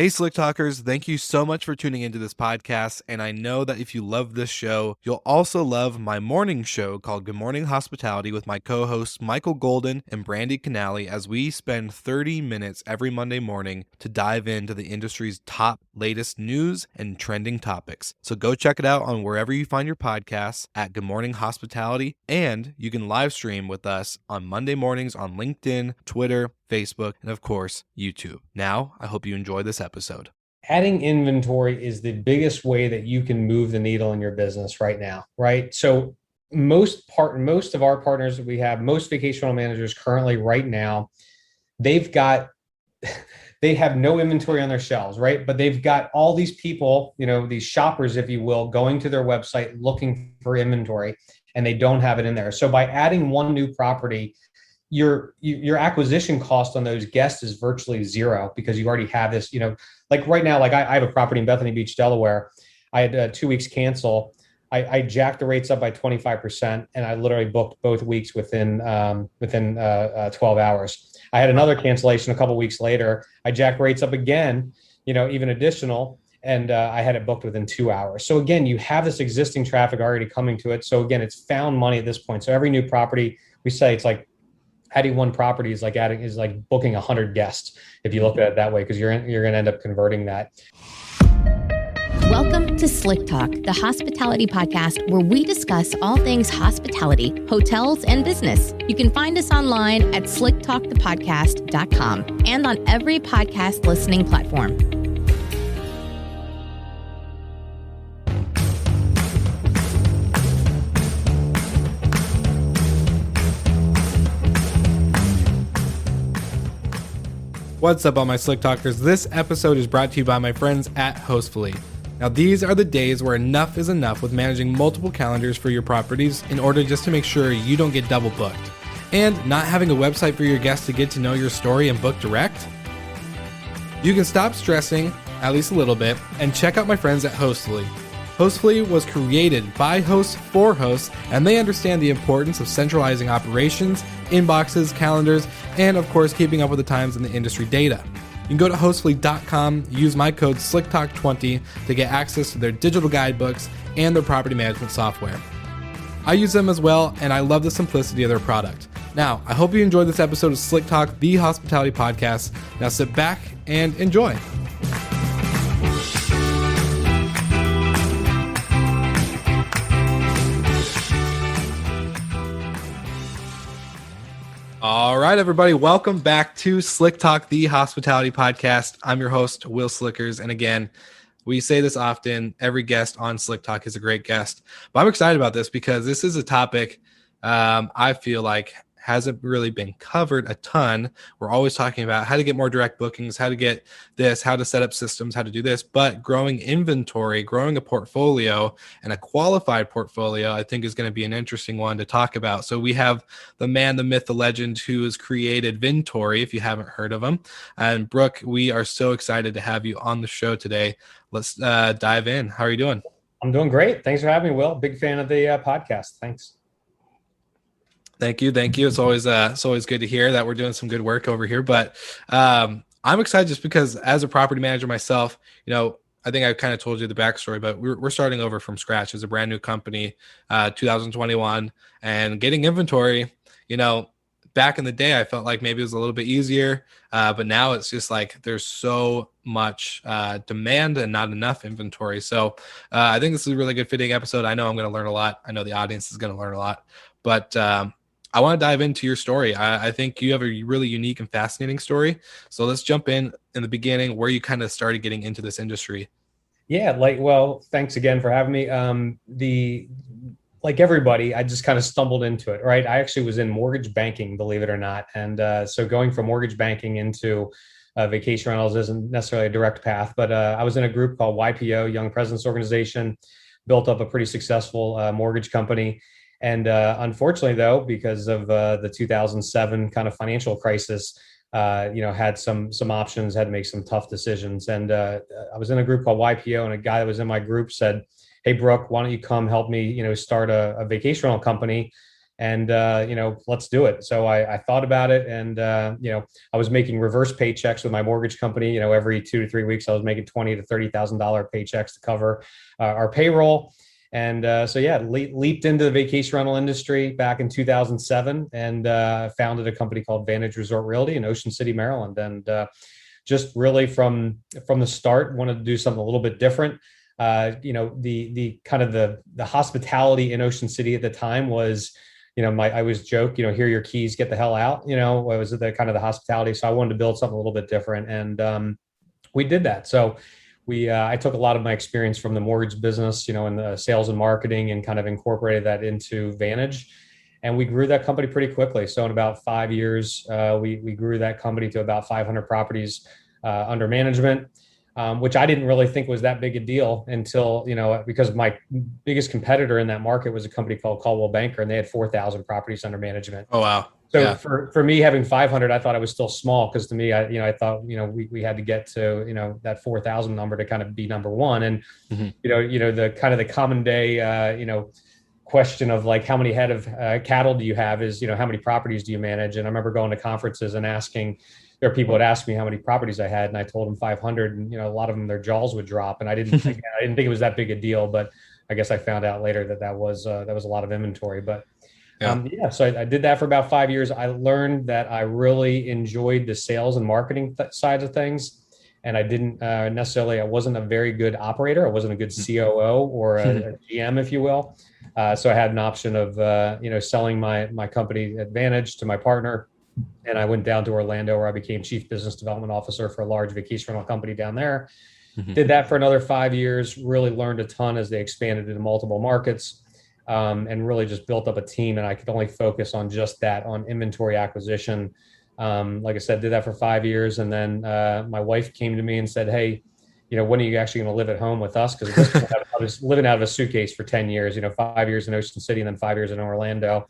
Hey, Slick Talkers, thank you so much for tuning into this podcast. And I know that if you love this show, you'll also love my morning show called Good Morning Hospitality with my co-hosts Michael Golden and Brandy Canali, as we spend 30 minutes every Monday morning to dive into the industry's top latest news and trending topics. So go check it out on wherever you find your podcasts at Good Morning Hospitality. And you can live stream with us on Monday mornings on LinkedIn, Twitter, Facebook, and of course, YouTube. Now, I hope you enjoy this episode. Adding inventory is the biggest way that you can move the needle in your business right now, right? So most of our partners that we have, most vacation rental managers currently right now, they have no inventory on their shelves, right? But they've got all these people, these shoppers, if you will, going to their website looking for inventory, and they don't have it in there. So by adding one new property, your acquisition cost on those guests is virtually zero, because you already have this, like right now, like I have a property in Bethany Beach, Delaware. I had 2 weeks cancel. I jacked the rates up by 25%, and I literally booked both weeks within 12 hours. I had another cancellation a couple of weeks later. I jacked rates up again, even additional, and I had it booked within 2 hours. So again, you have this existing traffic already coming to it. So again, it's found money at this point. So every new property, we say it's like adding one property is like booking 100 guests, if you look at it that way, because you're going to end up converting that. Welcome to Slick Talk, the hospitality podcast where we discuss all things hospitality, hotels, and business. You can find us online at slicktalkthepodcast.com and on every podcast listening platform. What's up, all my Slick Talkers? This episode is brought to you by my friends at Hostfully. Now, these are the days where enough is enough with managing multiple calendars for your properties in order just to make sure you don't get double booked. And not having a website for your guests to get to know your story and book direct? You can stop stressing, at least a little bit, and check out my friends at Hostfully. Hostfully was created by hosts for hosts, and they understand the importance of centralizing operations, inboxes, calendars, and of course, keeping up with the times and the industry data. You can go to hostfully.com, use my code SlickTalk20 to get access to their digital guidebooks and their property management software. I use them as well, and I love the simplicity of their product. Now, I hope you enjoyed this episode of Slick Talk, the hospitality podcast. Now sit back and enjoy. All right, everybody, welcome back to Slick Talk, the hospitality podcast. I'm your host, Will Slickers. And again, we say this often, every guest on Slick Talk is a great guest. But I'm excited about this because this is a topic I feel like hasn't really been covered a ton. We're always talking about how to get more direct bookings, how to get this, how to set up systems, how to do this. But growing inventory, growing a portfolio and a qualified portfolio, I think is going to be an interesting one to talk about. So we have the man, the myth, the legend who has created Vintory, if you haven't heard of him. And Brooke, we are so excited to have you on the show today. Let's dive in. How are you doing? I'm doing great. Thanks for having me, Will. Big fan of the podcast. Thanks. Thank you. It's always good to hear that we're doing some good work over here. But I'm excited just because as a property manager myself, I think I kind of told you the backstory, but we're starting over from scratch as a brand new company, 2021, and getting inventory. Back in the day, I felt like maybe it was a little bit easier, but now it's just like there's so much demand and not enough inventory. So I think this is a really good fitting episode. I know I'm going to learn a lot. I know the audience is going to learn a lot, but I want to dive into your story. I think you have a really unique and fascinating story. So let's jump in the beginning where you kind of started getting into this industry. Yeah, thanks again for having me. Like everybody, I just kind of stumbled into it, right? I actually was in mortgage banking, believe it or not. And so going from mortgage banking into vacation rentals isn't necessarily a direct path, but I was in a group called YPO, Young Presidents Organization, built up a pretty successful mortgage company. And unfortunately, though, because of the 2007 kind of financial crisis, had some options, had to make some tough decisions. And I was in a group called YPO, and a guy that was in my group said, "Hey, Brooke, why don't you come help me, start a vacation rental company and, let's do it. So I thought about it, and, I was making reverse paychecks with my mortgage company. Every 2 to 3 weeks, I was making $20,000 to $30,000 paychecks to cover our payroll. And leaped into the vacation rental industry back in 2007, and founded a company called Vantage Resort Realty in Ocean City, Maryland. And just really from the start, wanted to do something a little bit different. The kind of the hospitality in Ocean City at the time was, I always joke, here are your keys, get the hell out. It was the kind of the hospitality. So I wanted to build something a little bit different, and we did that. So I took a lot of my experience from the mortgage business, in the sales and marketing, and kind of incorporated that into Vantage. And we grew that company pretty quickly. So in about 5 years, we grew that company to about 500 properties under management, which I didn't really think was that big a deal until, because my biggest competitor in that market was a company called Coldwell Banker, and they had 4,000 properties under management. Oh, wow. So yeah. for me having 500, I thought I was still small, because to me, I thought, we had to get to, that 4,000 number to kind of be number one. And, the kind of the common day, question of like, how many head of cattle do you have is, how many properties do you manage? And I remember going to conferences and asking, there are people that asked me how many properties I had, and I told them 500, and, a lot of them, their jaws would drop. And I didn't think it was that big a deal, but I guess I found out later that was a lot of inventory. But so I did that for about 5 years. I learned that I really enjoyed the sales and marketing side of things. And I didn't I wasn't a very good operator. I wasn't a good COO or a GM, if you will. So I had an option of, selling my company Advantage to my partner. And I went down to Orlando, where I became chief business development officer for a large vacation rental company down there. Did that for another 5 years, really learned a ton as they expanded into multiple markets. And really just built up a team, and I could only focus on just that, on inventory acquisition. Like I said, did that for 5 years. And then my wife came to me and said, hey, when are you actually going to live at home with us? Because I was living out of a suitcase for 10 years, 5 years in Ocean City and then 5 years in Orlando.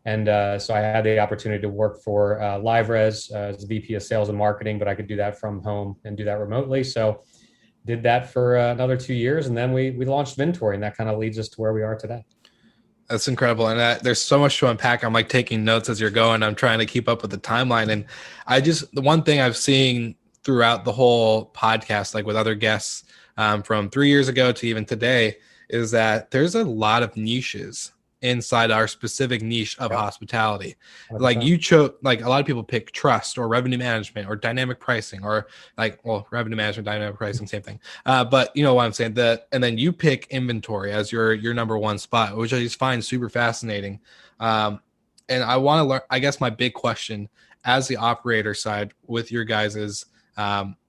And so I had the opportunity to work for LiveRes as VP of sales and marketing, but I could do that from home and do that remotely. So did that for another 2 years. And then we launched Vintory, and that kind of leads us to where we are today. That's incredible. And there's so much to unpack. I'm like taking notes as you're going. I'm trying to keep up with the timeline. And the one thing I've seen throughout the whole podcast, like with other guests from 3 years ago to even today, is that there's a lot of niches inside our specific niche of hospitality. 100%. Like you chose, like a lot of people pick trust or revenue management or dynamic pricing, or revenue management, dynamic pricing, same thing. But you know what I'm saying, and then you pick inventory as your number one spot, which I just find super fascinating. And I want to learn, I guess my big question as the operator side with your guys's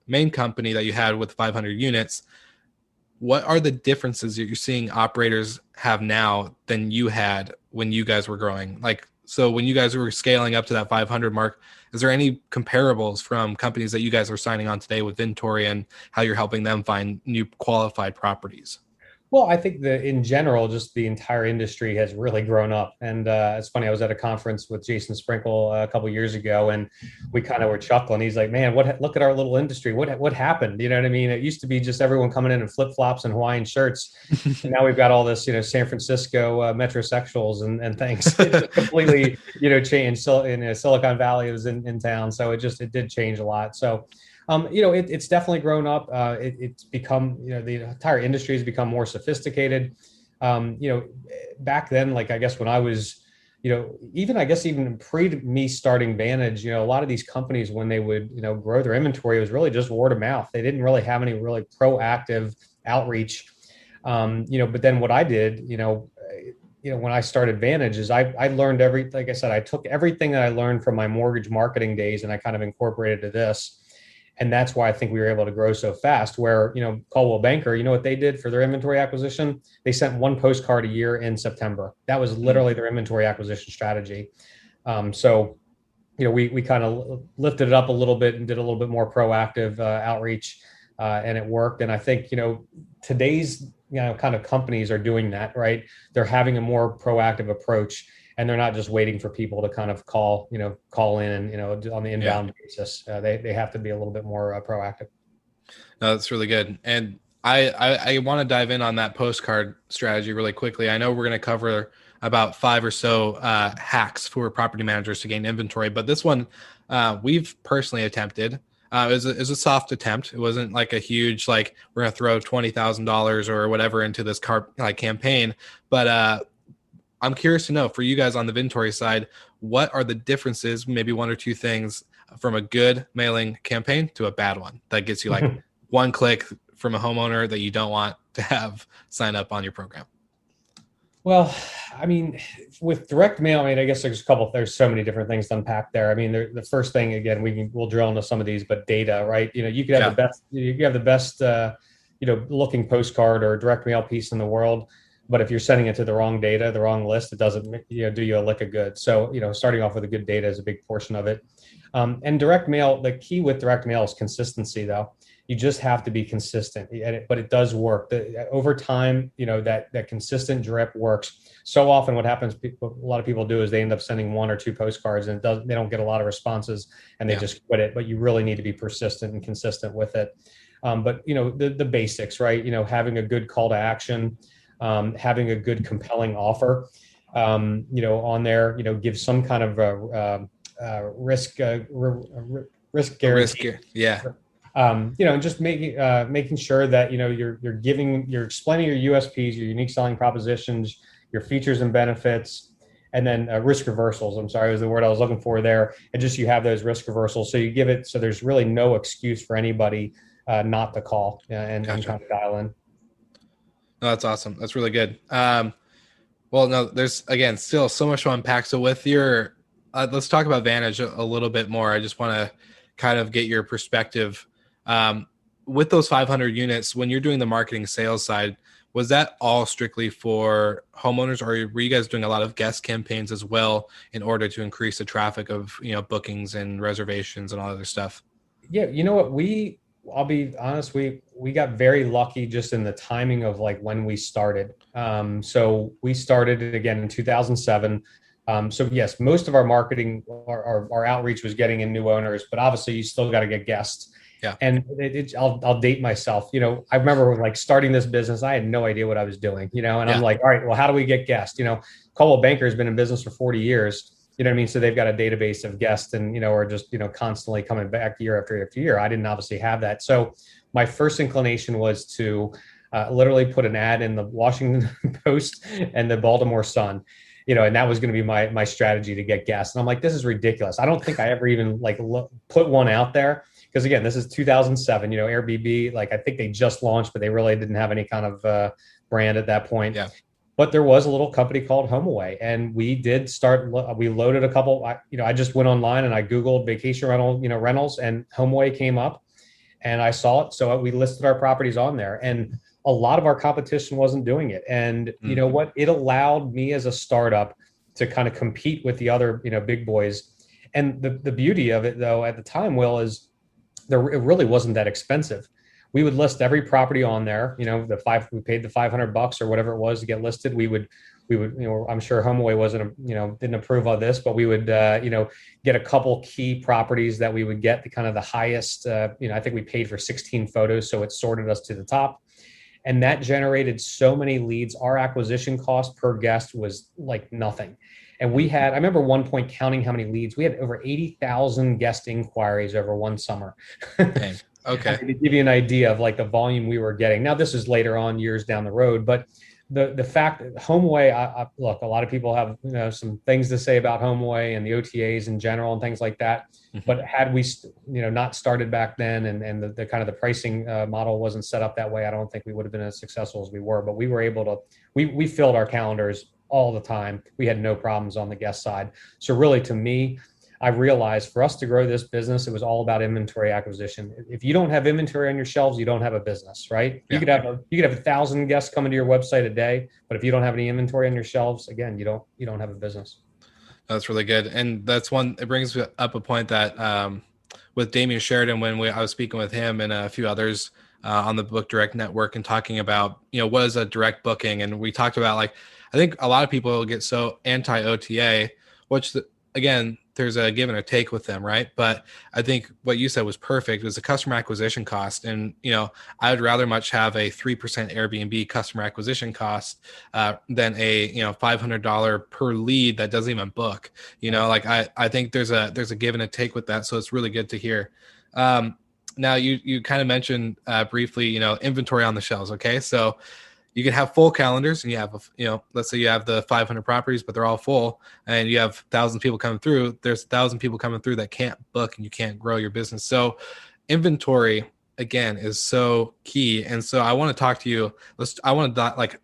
main company that you had with 500 units, what are the differences that you're seeing operators have now than you had when you guys were growing? Like, so when you guys were scaling up to that 500 mark, is there any comparables from companies that you guys are signing on today with Vintory and how you're helping them find new qualified properties? Well, I think that in general, just the entire industry has really grown up. And it's funny, I was at a conference with Jason Sprinkle a couple of years ago, and we kind of were chuckling. He's like, man, look at our little industry. What happened? You know what I mean? It used to be just everyone coming in flip-flops and Hawaiian shirts. And now we've got all this, San Francisco metrosexuals and things. It completely, changed. In Silicon Valley was in town. So it did change a lot. So it's definitely grown up. It's become, the entire industry has become more sophisticated. Back then, like, I guess when I was, even pre me starting Vantage, a lot of these companies, when they would, grow their inventory, it was really just word of mouth. They didn't really have any really proactive outreach. But then what I did, when I started Vantage is I learned like I said, I took everything that I learned from my mortgage marketing days and I kind of incorporated to this. And that's why I think we were able to grow so fast, where, Coldwell Banker, what they did for their inventory acquisition? They sent one postcard a year in September. That was literally their inventory acquisition strategy. We kind of lifted it up a little bit and did a little bit more proactive outreach, and it worked. And I think, today's, kind of companies are doing that, right? They're having a more proactive approach. And they're not just waiting for people to kind of call in, on the inbound basis. They have to be a little bit more proactive. No, that's really good. And I want to dive in on that postcard strategy really quickly. I know we're going to cover about 5 or so hacks for property managers to gain inventory. But this one we've personally attempted. It was a soft attempt. It wasn't like a huge, like we're going to throw $20,000 or whatever into this campaign. But I'm curious to know, for you guys on the Vintory side, what are the differences, maybe one or two things from a good mailing campaign to a bad one that gets you like one click from a homeowner that you don't want to have sign up on your program? Well, I mean, with direct mail, I mean, I guess there's so many different things to unpack there. I mean, the first thing, again, we'll drill into some of these, but data, right? You could have the best, looking postcard or direct mail piece in the world, but if you're sending it to the wrong data, the wrong list, it doesn't, do you a lick of good. So, starting off with a good data is a big portion of it. And direct mail, the key with direct mail is consistency, though. You just have to be consistent, but it does work. Over time, that consistent drip works. So often what happens, a lot of people do is they end up sending 1 or 2 postcards and they don't get a lot of responses and they just quit it. But you really need to be persistent and consistent with it. But the basics, right? Having a good call to action, having a good compelling offer, on there, give some kind of risk guarantee. And just making sure that you're explaining your USPs, your unique selling propositions, your features and benefits, and then risk reversals. I'm sorry, was the word I was looking for there. And just you have those risk reversals, so you give it so there's really no excuse for anybody not to call and kind of dial in. No, that's awesome. That's really good. Well, no, there's again still so much to unpack. So with your, let's talk about Vantage a little bit more. I just want to kind of get your perspective. With those 500 units, when you're doing the marketing sales side, was that all strictly for homeowners, or were you guys doing a lot of guest campaigns as well in order to increase the traffic of, bookings and reservations and all other stuff? Yeah. You know what? I'll be honest, we got very lucky just in the timing of like when we started. So we started it again in 2007. So yes, most of our marketing, our outreach was getting in new owners, but obviously you still got to get guests. Yeah. And I'll date myself. I remember like starting this business, I had no idea what I was doing, and I'm like, all right, well, how do we get guests? Coldwell Banker has been in business for 40 years. You know what I mean? So they've got a database of guests and, are just, constantly coming back year after year after year. I didn't obviously have that. So my first inclination was to literally put an ad in the Washington Post and the Baltimore Sun. And that was going to be my strategy to get guests. And I'm like, this is ridiculous. I don't think I ever even put one out there. Because again, this is 2007, Airbnb, I think they just launched, but they really didn't have any kind of brand at that point. Yeah. But there was a little company called HomeAway, and we did we loaded a couple, I just went online and I Googled vacation rentals, and HomeAway came up and I saw it. So we listed our properties on there, and a lot of our competition wasn't doing it. And you know what? It allowed me as a startup to kind of compete with the other, big boys. And the beauty of it though, at the time, Will, is it really wasn't that expensive. We would list every property on there, we paid the $500 or whatever it was to get listed. We would, I'm sure HomeAway didn't approve of this, but we would, get a couple key properties that we would get the highest, I think we paid for 16 photos. So it sorted us to the top, and that generated so many leads. Our acquisition cost per guest was like nothing. And I remember one point counting how many leads. We had over 80,000 guest inquiries over one summer. Okay. To give you an idea of the volume we were getting. Now, this is later on, years down the road, but the fact that HomeAway, look, a lot of people have some things to say about HomeAway and the OTAs in general and things like that. Mm-hmm. But had we not started back then, and the kind of the pricing model wasn't set up that way, I don't think we would have been as successful as we were. But we were able to, we filled our calendars all the time. We had no problems on the guest side. So really, to me, I realized for us to grow this business, it was all about inventory acquisition. If you don't have inventory on your shelves, you don't have a business, right? Yeah. You could have 1,000 guests coming to your website a day, but if you don't have any inventory on your shelves, again, you don't have a business. That's really good. And that's it brings up a point that with Damian Sheridan, when I was speaking with him and a few others on the Book Direct Network and talking about, what is a direct booking? And we talked about I think a lot of people get so anti-OTA, which again, there's a give and a take with them, right? But I think what you said was perfect. It was the customer acquisition cost. And, I would rather much have a 3% Airbnb customer acquisition cost than a, $500 per lead that doesn't even book. Like I think there's a give and a take with that. So it's really good to hear. Now you kind of mentioned briefly, inventory on the shelves. Okay. So you can have full calendars and you have, let's say you have the 500 properties, but they're all full and you have 1,000 people coming through. There's 1,000 people coming through that can't book and you can't grow your business. So inventory, again, is so key. And so I want to talk to you.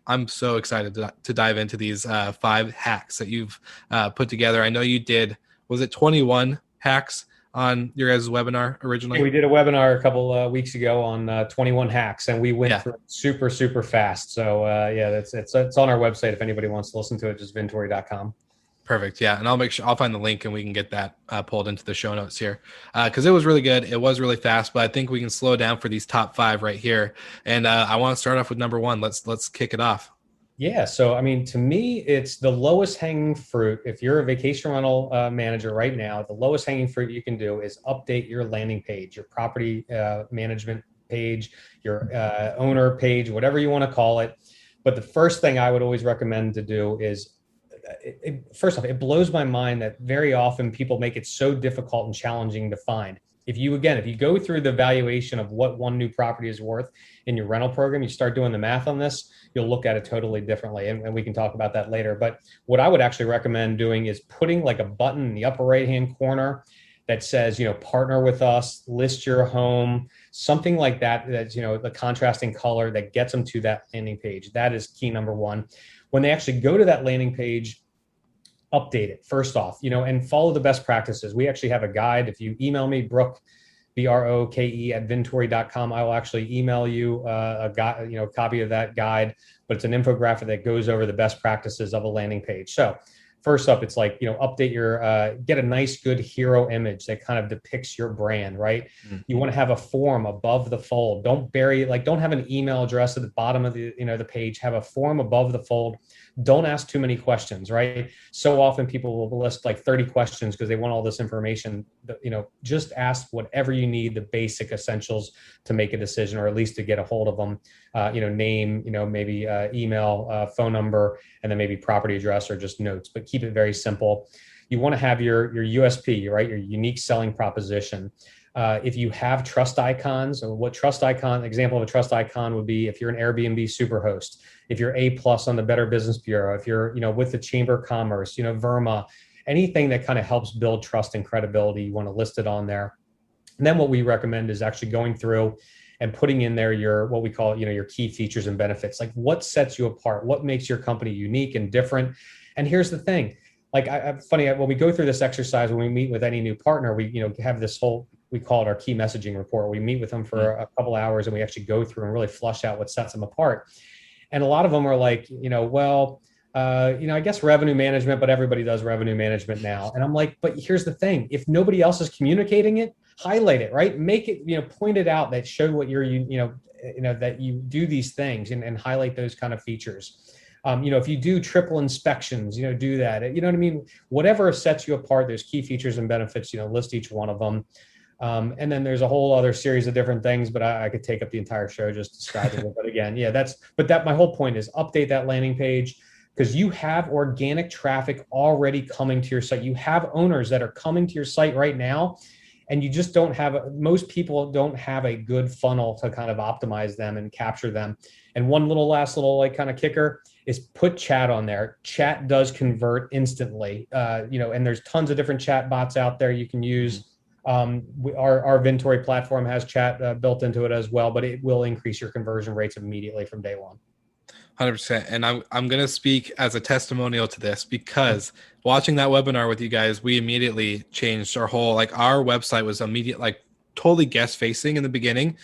I'm so excited to dive into these 5 hacks that you've put together. I know you did, was it 21 hacks on your guys' webinar originally? We did a webinar a couple weeks ago on 21 hacks, and we went through it super, super fast. So it's on our website. If anybody wants to listen to it, just Vintory.com. Perfect. Yeah. And I'll make sure I'll find the link and we can get that pulled into the show notes here. Cause it was really good. It was really fast, but I think we can slow down for these top 5 right here. And I want to start off with number 1. Let's kick it off. Yeah. So, I mean, to me, it's the lowest hanging fruit. If you're a vacation rental manager right now, the lowest hanging fruit you can do is update your landing page, your property management page, your owner page, whatever you want to call it. But the first thing I would always recommend to do is, first off, it blows my mind that very often people make it so difficult and challenging to find. If you go through the valuation of what one new property is worth in your rental program, you start doing the math on this, you'll look at it totally differently. And we can talk about that later. But what I would actually recommend doing is putting like a button in the upper right-hand corner that says, partner with us, list your home, something like that, that's, the contrasting color that gets them to that landing page. That is key number 1. When they actually go to that landing page, update it first off, and follow the best practices. We actually have a guide. If you email me, Brooke, Broke at Vintory.com, I will actually email you a guide, copy of that guide, but it's an infographic that goes over the best practices of a landing page. So first up, it's like, update your, get a nice, good hero image that kind of depicts your brand, right? Mm-hmm. You want to have a form above the fold. Don't have an email address at the bottom of the, the page. Have a form above the fold. Don't ask too many questions, right? So often people will list like 30 questions because they want all this information. Just ask whatever you need, the basic essentials to make a decision, or at least to get a hold of them. Name, maybe email, phone number, and then maybe property address or just notes, but keep it very simple. You want to have your USP, right? Your unique selling proposition. If you have trust icons, or example of a trust icon would be if you're an Airbnb superhost, if you're A+ on the Better Business Bureau, if you're, with the Chamber of Commerce, VRMA, anything that kind of helps build trust and credibility, you want to list it on there. And then what we recommend is actually going through and putting in there your, what we call, your key features and benefits, like what sets you apart, what makes your company unique and different. And here's the thing, like when we go through this exercise, when we meet with any new partner, we, have this whole, we call it our key messaging report. We meet with them for a couple hours and we actually go through and really flush out what sets them apart. And a lot of them are like, I guess revenue management, but everybody does revenue management now. And I'm like, but here's the thing. If nobody else is communicating it, highlight it, right? Make it, point it out, that show what you're, that you do these things and highlight those kind of features. If you do triple inspections, do that, you know what I mean? Whatever sets you apart, there's key features and benefits, list each one of them. And then there's a whole other series of different things, but I could take up the entire show just describing it. But again, my whole point is update that landing page, because you have organic traffic already coming to your site. You have owners that are coming to your site right now, and you just most people don't have a good funnel to kind of optimize them and capture them. And one last little kind of kicker is put chat on there. Chat does convert instantly, and there's tons of different chat bots out there you can use. Our Vintory platform has chat built into it as well, but it will increase your conversion rates immediately from day one. 100%. And I'm going to speak as a testimonial to this, because watching that webinar with you guys, we immediately changed our whole, our website was totally guest facing in the beginning,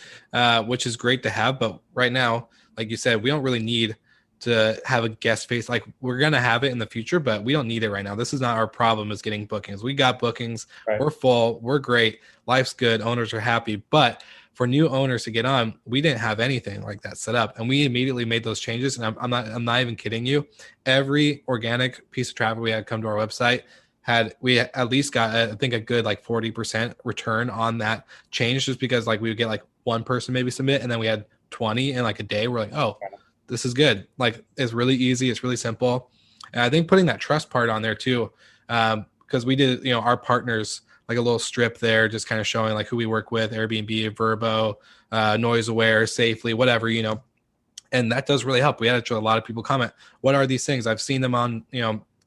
which is great to have. But right now, like you said, we don't really need to have a guest face. We're going to have it in the future, but we don't need it right now. This is not our problem, is getting bookings. We got bookings. Right. We're full. We're great. Life's good. Owners are happy. But for new owners to get on, we didn't have anything like that set up. And we immediately made those changes. And I'm not even kidding you. Every organic piece of traffic we had come to our website we at least got, I think, a good like 40% return on that change, just because like we would get like one person maybe submit, and then we had 20 in like a day. We're like, oh, this is good. Like, it's really easy. It's really simple. And I think putting that trust part on there too, because we did, our partners, like a little strip there, just kind of showing like who we work with, Airbnb, Verbo, Noise Aware, Safely, whatever, and that does really help. We had a lot of people comment, what are these things? I've seen them on,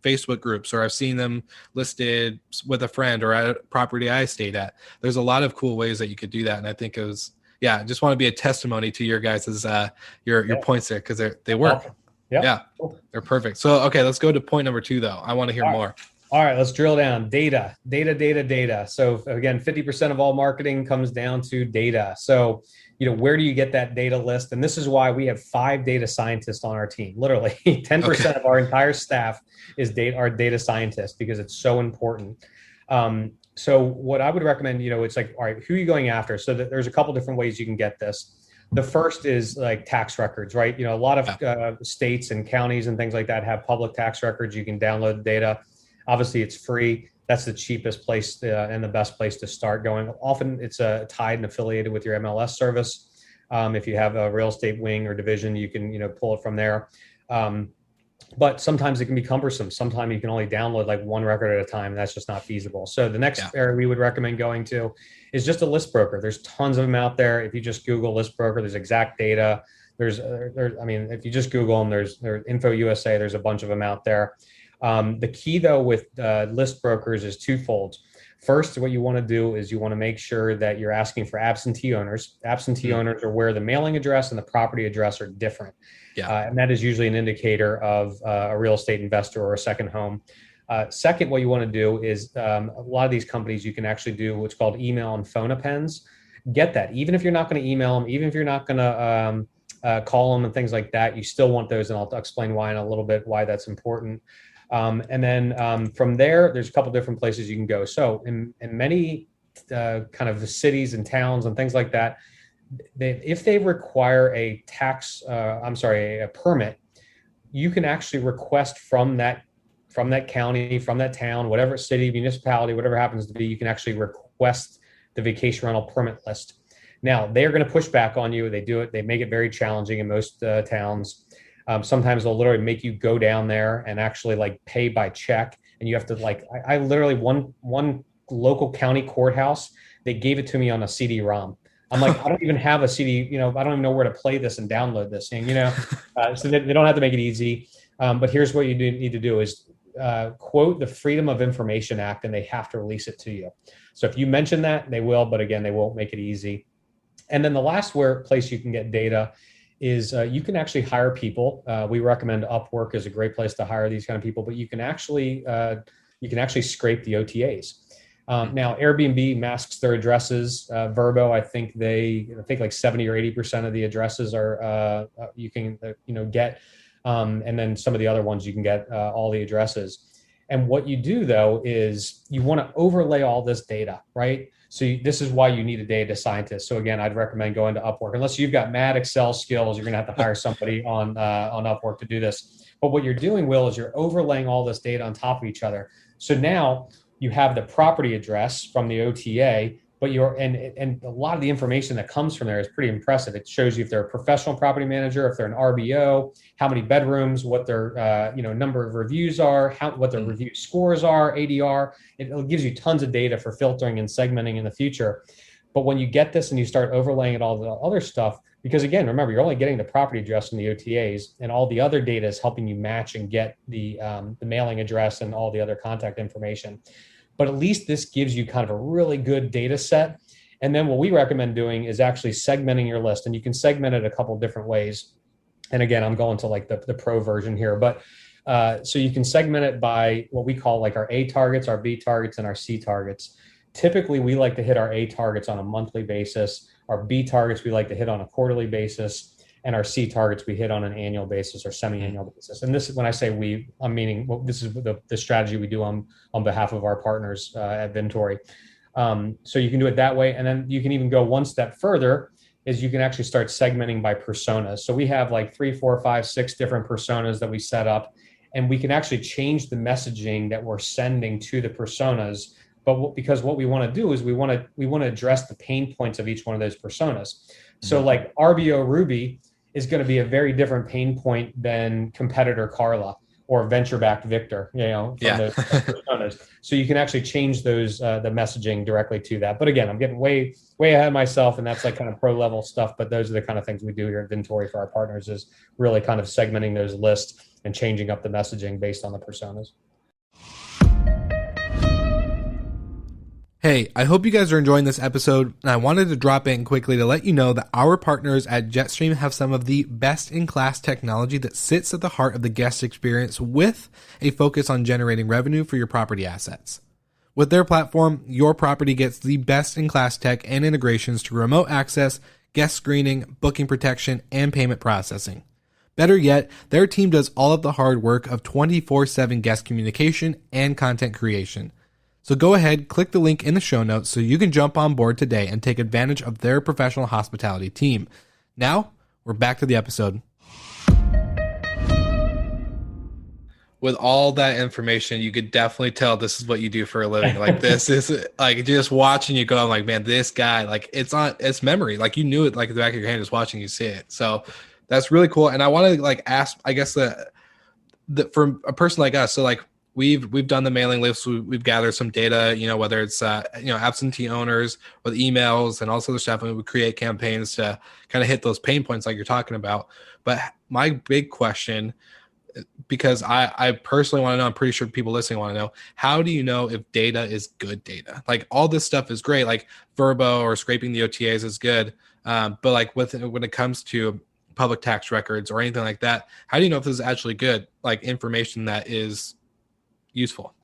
Facebook groups, or I've seen them listed with a friend or at a property I stayed at. There's a lot of cool ways that you could do that. And I think it was, I just want to be a testimony to your guys' your points there, because they work. Awesome. Yeah, they're perfect. So, okay, let's go to point number 2 though. I want to hear more. All right, let's drill down. Data. So again, 50% of all marketing comes down to data. So, where do you get that data list? And this is why we have 5 data scientists on our team. Literally 10% of our entire staff is our data scientists, because it's so important. So what I would recommend, it's like, all right, who are you going after? So there's a couple different ways you can get this. The first is like tax records, right? A lot of states and counties and things like that have public tax records. You can download the data. Obviously, it's free. That's the cheapest place and the best place to start going. Often it's tied and affiliated with your MLS service. If you have a real estate wing or division, you can pull it from there. But sometimes it can be cumbersome. Sometimes you can only download like one record at a time, and that's just not feasible. So the next area we would recommend going to is just a list broker. There's tons of them out there. If you just Google list broker, there's exact data. If you just Google them, there's Info USA. There's a bunch of them out there. The key though with list brokers is twofold. First, what you want to do is you want to make sure that you're asking for absentee owners. Absentee owners are where the mailing address and the property address are different. And that is usually an indicator of a real estate investor or a second home. Second, what you want to do is a lot of these companies, you can actually do what's called email and phone appends. Get that. Even if you're not going to email them, even if you're not going to call them and things like that, you still want those. And I'll explain why in a little bit, why that's important. And then from there, there's a couple different places you can go. So in many kind of the cities and towns and things like that, if they require a permit, you can actually request from that county, from that town, whatever city, municipality, whatever happens to be, you can actually request the vacation rental permit list. Now, they're going to push back on you. They do it. They make it very challenging in most towns. Sometimes they'll literally make you go down there and actually like pay by check. And you have to I literally, one local county courthouse, they gave it to me on a CD-ROM. I'm like, I don't even have a CD, I don't even know where to play this and download this thing, so they don't have to make it easy. But here's what you need to do is quote the Freedom of Information Act, and they have to release it to you. So if you mention that, they will, but again, they won't make it easy. And then the last place you can get data is you can actually hire people. We recommend Upwork is a great place to hire these kind of people, but you can actually scrape the OTAs. Now Airbnb masks their addresses. Verbo, I think like 70 or 80% of the addresses are you can get, and then some of the other ones you can get all the addresses. And what you do though is you want to overlay all this data, right? So this is why you need a data scientist. So again, I'd recommend going to Upwork. Unless you've got mad Excel skills, you're going to have to hire somebody on Upwork to do this. But what you're doing, Will, is you're overlaying all this data on top of each other. So now you have the property address from the OTA, but and a lot of the information that comes from there is pretty impressive. It shows you if they're a professional property manager, if they're an RBO, how many bedrooms, what their number of reviews are, what their review scores are, ADR. It gives you tons of data for filtering and segmenting in the future. But when you get this and you start overlaying it all the other stuff, because again, remember, you're only getting the property address from the OTAs, and all the other data is helping you match and get the mailing address and all the other contact information. But at least this gives you kind of a really good data set. And then what we recommend doing is actually segmenting your list. And you can segment it a couple of different ways. And again, I'm going to like the pro version here, but so you can segment it by what we call like our A targets, our B targets, and our C targets. Typically, we like to hit our A targets on a monthly basis. Our B targets, we like to hit on a quarterly basis. And our C targets, we hit on an annual basis or semi-annual basis. And this, when I say we, I'm meaning, this is the strategy we do on behalf of our partners at Vintory. So you can do it that way. And then you can even go one step further, is you can actually start segmenting by personas. So we have like 3, 4, 5, 6 different personas that we set up. and we can actually change the messaging that we're sending to the personas. But because what we want to do is we want to address the pain points of each one of those personas. So like RBO Ruby is going to be a very different pain point than competitor Carla or venture-backed Victor, from those personas. So you can actually change those, the messaging directly to that. But again, I'm getting way ahead of myself, and that's like kind of pro level stuff. But those are the kind of things we do here at Vintory for our partners, is really kind of segmenting those lists and changing up the messaging based on the personas. Hey, I hope you guys are enjoying this episode, and I wanted to drop in quickly to let you know that our partners at Jetstream have some of the best-in-class technology that sits at the heart of the guest experience with a focus on generating revenue for your property assets. With their platform, your property gets the best-in-class tech and integrations to remote access, guest screening, booking protection, and payment processing. Better yet, their team does all of the hard work of 24/7 guest communication and content creation. So go ahead, click the link in the show notes so you can jump on board today and take advantage of their professional hospitality team. Now, we're back to the episode. With all that information, you could definitely tell this is what you do for a living. Like, this is like just watching you go, I'm like, man, this guy, like, it's memory. Like, you knew it like the back of your hand, just watching you see it. So that's really cool. And I want to like ask, I guess that for a person like us, so like, We've done the mailing lists. We've gathered some data, whether it's, absentee owners with emails and all this other stuff. And we create campaigns to kind of hit those pain points like you're talking about. But my big question, because I personally want to know, I'm pretty sure people listening want to know, how do you know if data is good data? Like, all this stuff is great, like Verbo or scraping the OTAs is good. But like when it comes to public tax records or anything like that, how do you know if this is actually good, like information that is useful?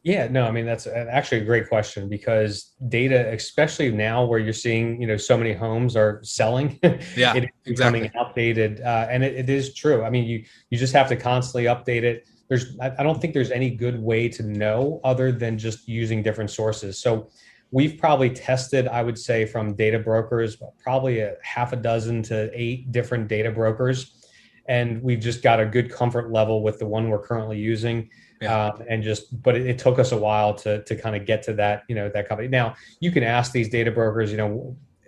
Yeah, no, I mean, that's actually a great question, because data, especially now where you're seeing, so many homes are selling, Yeah, it is exactly. becoming outdated. And it is true. I mean, you just have to constantly update it. I don't think there's any good way to know other than just using different sources. So we've probably tested, I would say, from data brokers, probably a half a dozen to 8 different data brokers. And we've just got a good comfort level with the one we're currently using. Yeah. But it took us a while to kind of get to that, that company. Now you can ask these data brokers,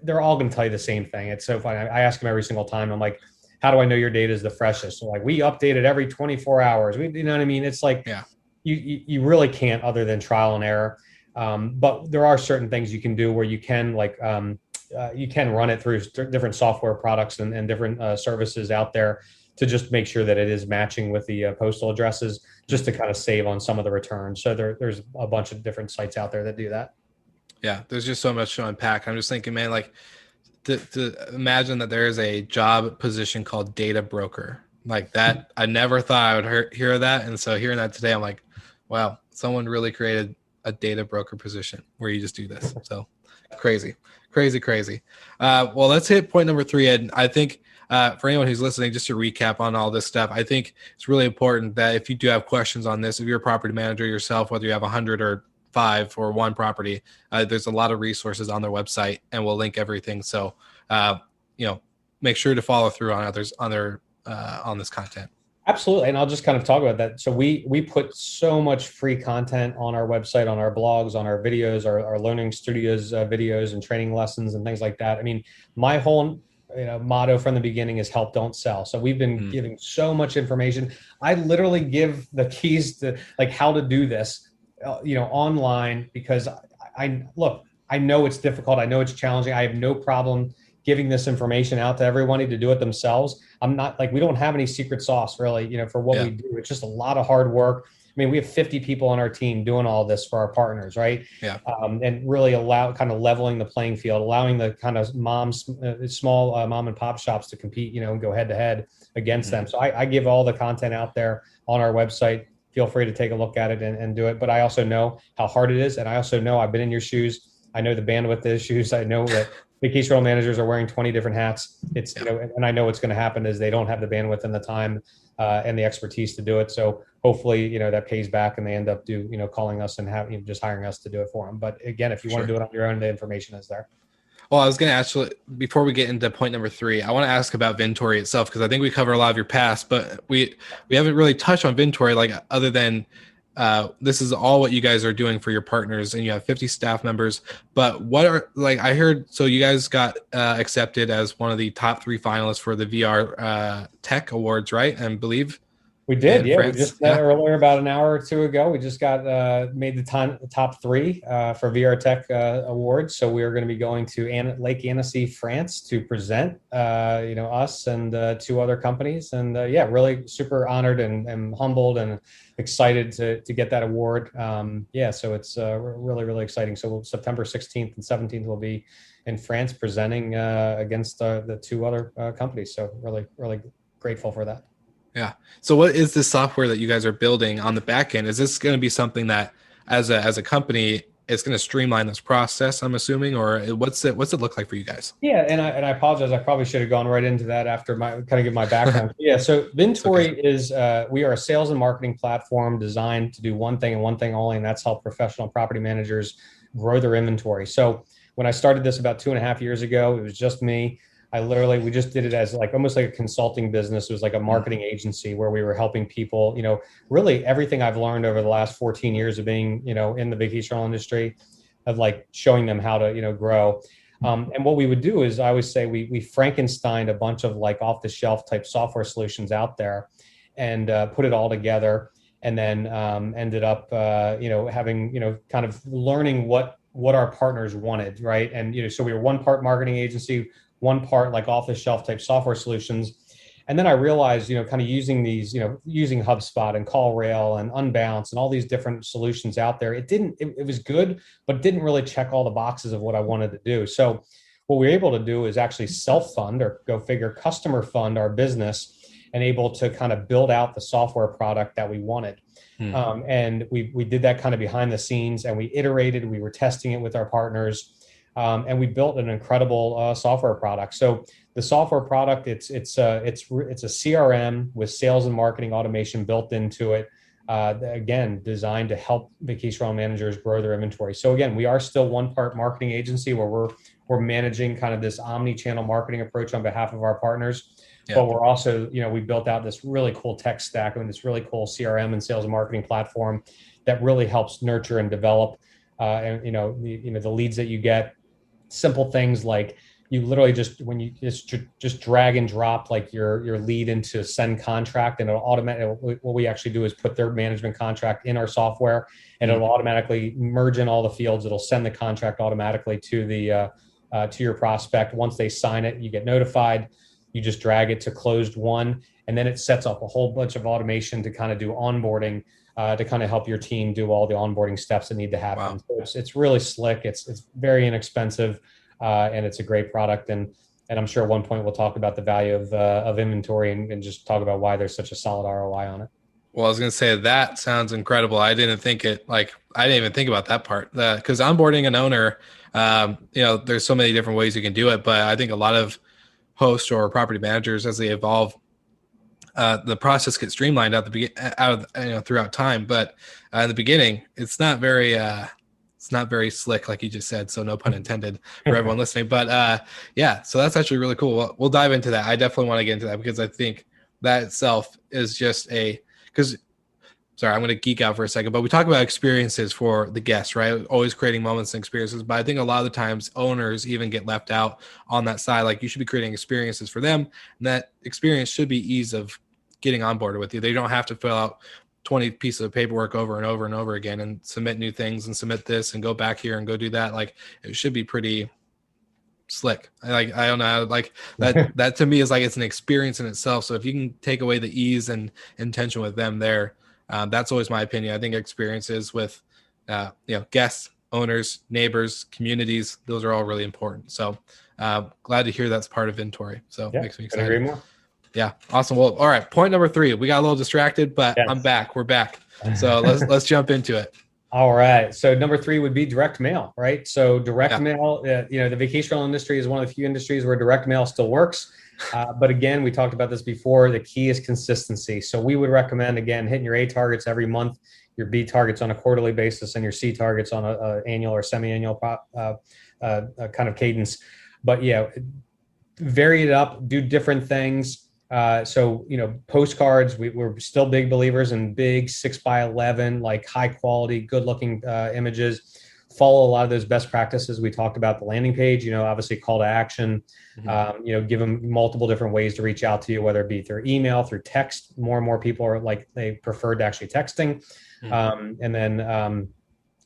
they're all going to tell you the same thing. It's so funny. I ask them every single time. I'm like, how do I know your data is the freshest? So like, we update it every 24 hours. You know what I mean? It's like, yeah, you really can't, other than trial and error. But there are certain things you can do where you can you can run it through different software products and different services out there to just make sure that it is matching with the postal addresses, just to kind of save on some of the returns. So there's a bunch of different sites out there that do that. Yeah, there's just so much to unpack. I'm just thinking, man, like to imagine that there is a job position called data broker. Like that, I never thought I would hear that. And so hearing that today, I'm like, wow, someone really created a data broker position where you just do this. So crazy. Well, let's hit point number 3, Ed. I think for anyone who's listening, just to recap on all this stuff, I think it's really important that if you do have questions on this, if you're a property manager yourself, whether you have 100 or 5 or 1 property, there's a lot of resources on their website, and we'll link everything. So, make sure to follow through on others on this content. Absolutely. And I'll just kind of talk about that. So we put so much free content on our website, on our blogs, on our videos, our learning studios videos and training lessons and things like that. I mean, my whole motto from the beginning is help, don't sell. So we've been giving so much information. I literally give the keys to like how to do this, online, because I know it's difficult. I know it's challenging. I have no problem giving this information out to everybody to do it themselves. I'm not like, we don't have any secret sauce really, for what we do. It's just a lot of hard work. I mean, we have 50 people on our team doing all this for our partners, right? Yeah. And really kind of leveling the playing field, allowing the kind of small mom and pop shops to compete, and go head to head against them. So I give all the content out there on our website. Feel free to take a look at it and do it. But I also know how hard it is. And I also know I've been in your shoes. I know the bandwidth issues. I know that vacation rental managers are wearing 20 different hats. It's, and I know what's going to happen is they don't have the bandwidth and the time and the expertise to do it. So hopefully, that pays back and they end up calling us and just hiring us to do it for them. But again, if you want to do it on your own, the information is there. Well, I was going to actually, before we get into point number 3, I want to ask about Vintory itself, because I think we cover a lot of your past, but we haven't really touched on Vintory, like other than this is all what you guys are doing for your partners, and you have 50 staff members. But what are, like, I heard, so you guys got accepted as one of the top 3 finalists for the VR Tech Awards, right? And believe. We did, yeah. France. We just met earlier about an hour or two ago. We just got made the top 3 for VR Tech Awards. So we are going to be going to Lake Annecy, France, to present, us and 2 other companies. And really super honored and humbled and excited to get that award. So it's really, really exciting. So September 16th and 17th will be in France presenting against the 2 other companies. So really, really grateful for that. Yeah. So what is this software that you guys are building on the back end? Is this going to be something that as a company, it's going to streamline this process, I'm assuming, or what's it look like for you guys? Yeah. And I apologize. I probably should have gone right into that after give my background. Yeah. So Vintory is, we are a sales and marketing platform designed to do one thing and one thing only, and that's help professional property managers grow their inventory. So when I started this about 2.5 years ago, it was just me. We just did it as almost like a consulting business. It was like a marketing agency where we were helping people, really everything I've learned over the last 14 years of being, in the vacation rental industry, of showing them how to, grow. And what we would do is, I always say we Frankensteined a bunch of off the shelf type software solutions out there and put it all together. And then ended up, having, kind of learning what our partners wanted. Right. And, so we were one part marketing agency, one part off the shelf type software solutions. And then I realized, kind of using these, using HubSpot and CallRail and Unbounce and all these different solutions out there, it was good, but it didn't really check all the boxes of what I wanted to do. So what we were able to do is actually self-fund, or go figure, customer fund our business, and able to kind of build out the software product that we wanted. And we did that kind of behind the scenes, and we iterated, we were testing it with our partners. And we built an incredible software product. So the software product, it's a CRM with sales and marketing automation built into it. Again, designed to help vacation rental managers grow their inventory. So again, we are still one part marketing agency where we're managing kind of this omni-channel marketing approach on behalf of our partners. Yeah. But we're also, we built out this really cool tech stack, this really cool CRM and sales and marketing platform that really helps nurture and develop, the leads that you get. Simple things like you literally when you just drag and drop your lead into send contract, and it'll automatically, what we actually do is put their management contract in our software, and it'll automatically merge in all the fields. It'll send the contract automatically to to your prospect. Once they sign it, you get notified. You just drag it to closed won, and then it sets up a whole bunch of automation to kind of do onboarding, to kind of help your team do all the onboarding steps that need to happen. Wow. So it's really slick. It's very inexpensive, and it's a great product. And I'm sure at one point we'll talk about the value of inventory and just talk about why there's such a solid ROI on it. Well, I was going to say that sounds incredible. I didn't even think about that part, because onboarding an owner, there's so many different ways you can do it. But I think a lot of hosts or property managers, as they evolve, the process gets streamlined throughout time. But in the beginning, it's not very slick, like you just said. So no pun intended for everyone listening. But so that's actually really cool. We'll dive into that. I definitely want to get into that, because I think that itself is just sorry, I'm going to geek out for a second, but we talk about experiences for the guests, right? Always creating moments and experiences. But I think a lot of the times owners even get left out on that side. Like, you should be creating experiences for them. And that experience should be ease of getting on board with you. They don't have to fill out 20 pieces of paperwork over and over and over again and submit new things and submit this and go back here and go do that. Like, it should be pretty slick. I don't know, that to me is it's an experience in itself. So if you can take away the ease and intention with them there, that's always my opinion. I think experiences with, guests, owners, neighbors, communities, those are all really important. So glad to hear that's part of Vintory. So makes me excited. Agree more. Yeah. Awesome. Well, all right. Point number 3, we got a little distracted, but yes. I'm back. We're back. So let's jump into it. All right. So number 3 would be direct mail, right? So direct mail, the vacation rental industry is one of the few industries where direct mail still works. But again, we talked about this before. The key is consistency. So we would recommend, again, hitting your A targets every month, your B targets on a quarterly basis, and your C targets on an annual or semi-annual kind of cadence. But yeah, vary it up, do different things. So, postcards, we're still big believers in big 6x11, like high quality, good looking images. Follow a lot of those best practices we talked about. The landing page, obviously call to action, give them multiple different ways to reach out to you, whether it be through email, through text. More and more people are like, they prefer to actually texting. And then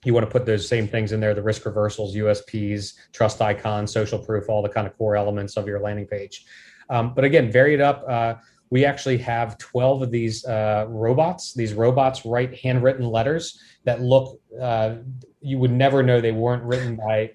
you want to put those same things in there, the risk reversals, USPs, trust icons, social proof, all the kind of core elements of your landing page. But again, vary it up. We actually have 12 of these robots. These robots write handwritten letters that look, you would never know they weren't written by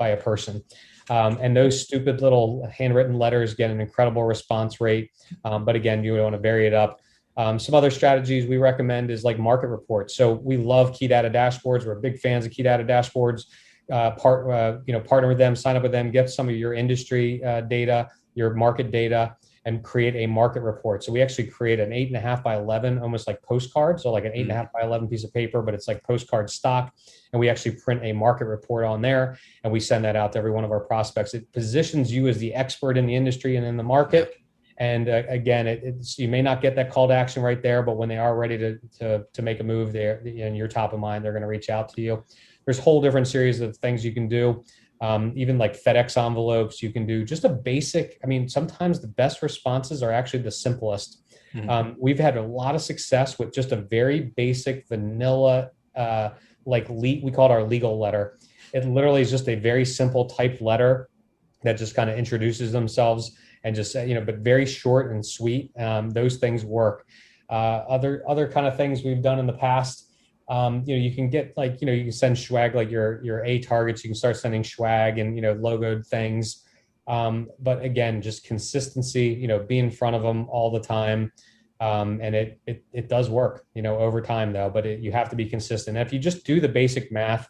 a person. And those stupid little handwritten letters get an incredible response rate. But again, you want to vary it up. Some other strategies we recommend is like market reports. So we love key data dashboards. We're big fans of key data dashboards. Partner with them, sign up with them, get some of your industry data, your market data, and create a market report. So we actually create an 8.5 by 11, almost like postcard. So like an 8.5 by 11 piece of paper, but it's like postcard stock. And we actually print a market report on there, and we send that out to every one of our prospects. It positions you as the expert in the industry and in the market. And again, you may not get that call to action right there, but when they are ready to make a move there and you're top of mind, they're going to reach out to you. There's a whole different series of things you can do. Even like FedEx envelopes, you can do just a basic. I mean, sometimes the best responses are actually the simplest. We've had a lot of success with just a very basic vanilla, we call it our legal letter. It literally is just a very simple typed letter that just kind of introduces themselves and just, but very short and sweet. Those things work. Other kind of things we've done in the past. You can get you can send swag, like your A targets. You can start sending swag and, logoed things. But again, just consistency, be in front of them all the time. And it does work, over time though, but you have to be consistent. And if you just do the basic math,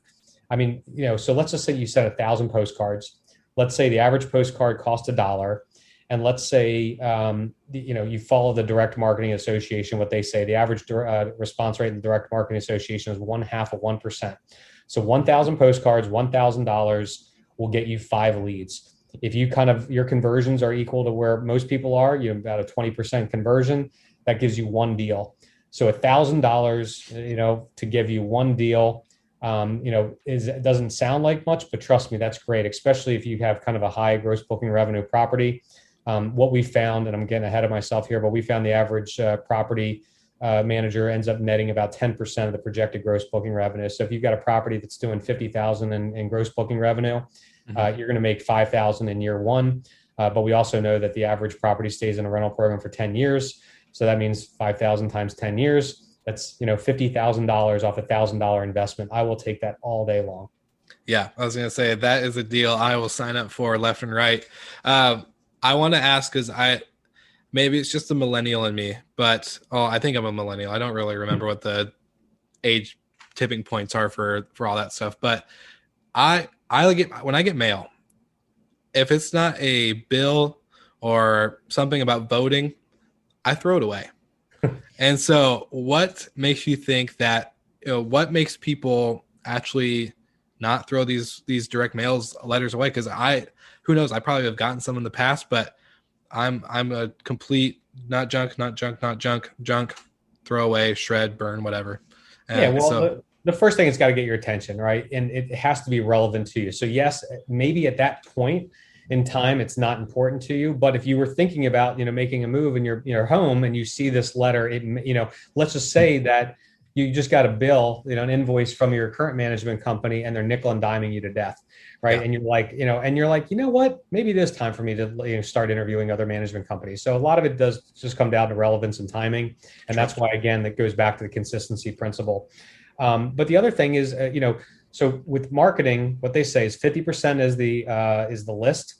so let's just say you sent 1,000 postcards. Let's say the average postcard costs $1. And let's say, you follow the Direct Marketing Association, what they say, the average response rate in the Direct Marketing Association is 0.5%. So 1,000 postcards, $1,000 will get you 5 leads. If you your conversions are equal to where most people are, about a 20% conversion, that gives you 1 deal. So $1,000, to give you 1 deal, it doesn't sound like much, but trust me, that's great, especially if you have kind of a high gross booking revenue property. What we found, and I'm getting ahead of myself here, but we found the average property manager ends up netting about 10% of the projected gross booking revenue. So if you've got a property that's doing $50,000 in gross booking revenue, you're going to make $5,000 in year 1. But we also know that the average property stays in a rental program for 10 years. So that means 5,000 times 10 years. That's $50,000 off $1,000 investment. I will take that all day long. Yeah, I was going to say that is a deal I will sign up for left and right. I want to ask, because maybe it's just the millennial in me, but I think I'm a millennial. I don't really remember what the age tipping points are for all that stuff. But when I get mail, if it's not a bill or something about voting, I throw it away. And so what makes you think that, what makes people actually not throw these direct mails letters away? Because who knows, I probably have gotten some in the past, but I'm a complete not junk, throw away, shred, burn, whatever. The first thing, it's got to get your attention, right? And it has to be relevant to you. So yes, maybe at that point in time, it's not important to you. But if you were thinking about, making a move in your home and you see this letter, let's just say that you just got a bill, an invoice from your current management company, and they're nickel and diming you to death, right? Yeah. And you're like, what? Maybe it is time for me to start interviewing other management companies. So a lot of it does just come down to relevance and timing, and that's why, again, that goes back to the consistency principle. But the other thing is, so with marketing, what they say is 50% is the list.